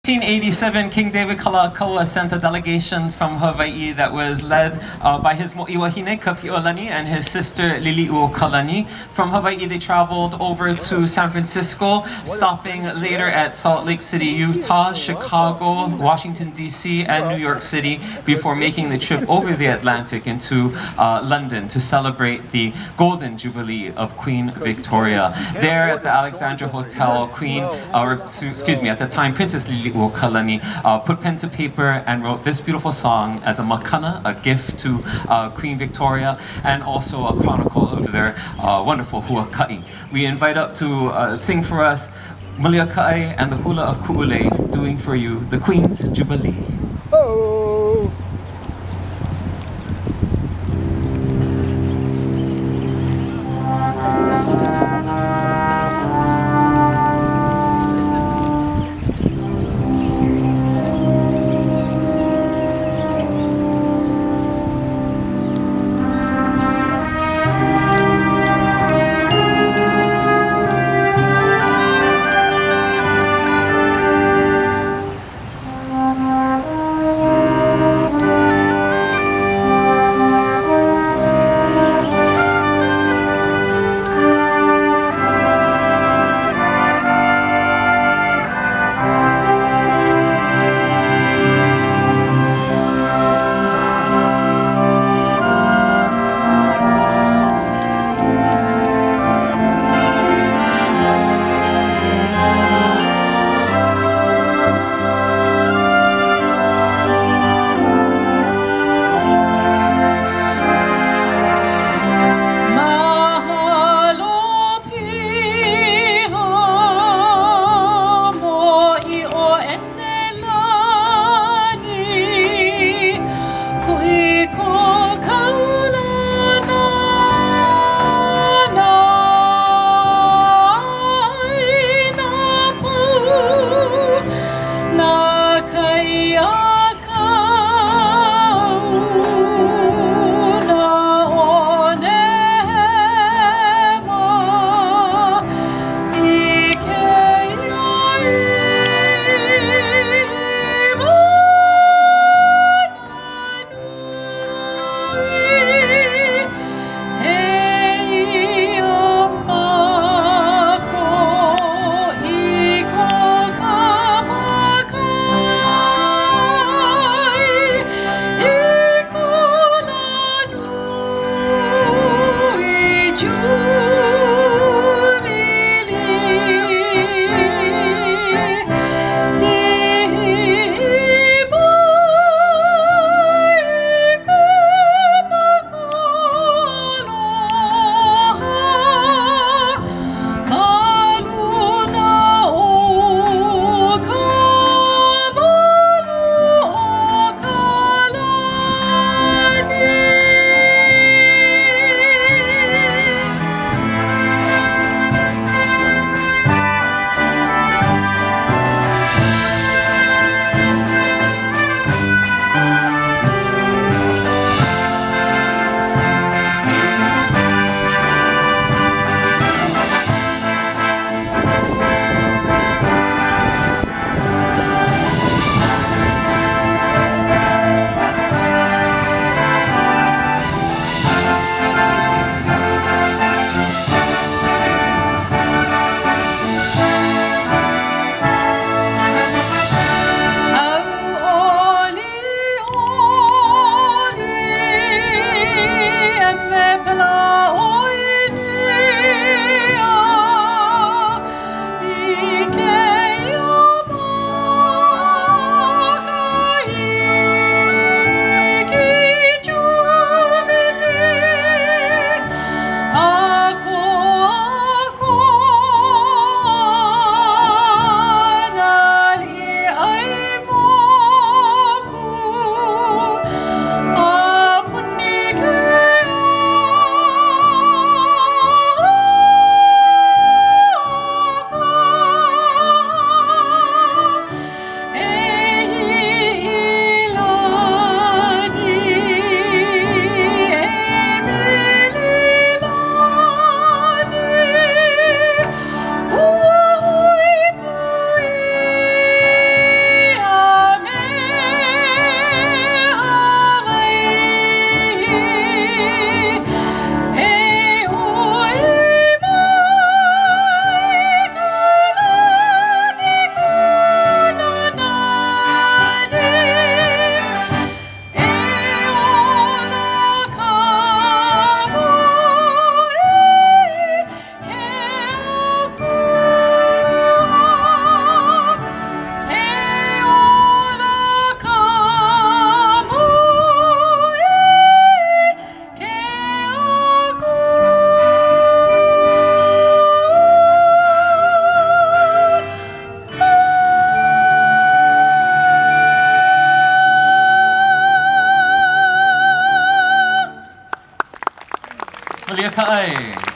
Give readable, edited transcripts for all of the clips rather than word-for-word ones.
1887, King David Kalakaua sent a delegation from Hawaii that was led by his mo'iwahine, ʻIolani, and his sister Lili'u Kalani. From Hawaii, they traveled over to San Francisco, stopping later at Salt Lake City, Utah, Chicago, Washington, D.C., and New York City before making the trip over the Atlantic into London to celebrate the Golden Jubilee of Queen Victoria. There at the Alexandra Hotel, at the time, Princess Lili'u Kalani put pen to paper and wrote this beautiful song as a makana, a gift to Queen Victoria, and also a chronicle of their wonderful huaka'i. We invite up to sing for us Malia Kaai and the hula of Kuʻulei, doing for you the Queen's Jubilee. Oh.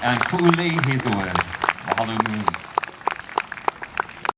and Kuʻulei Hazelwood. Mahalo nui.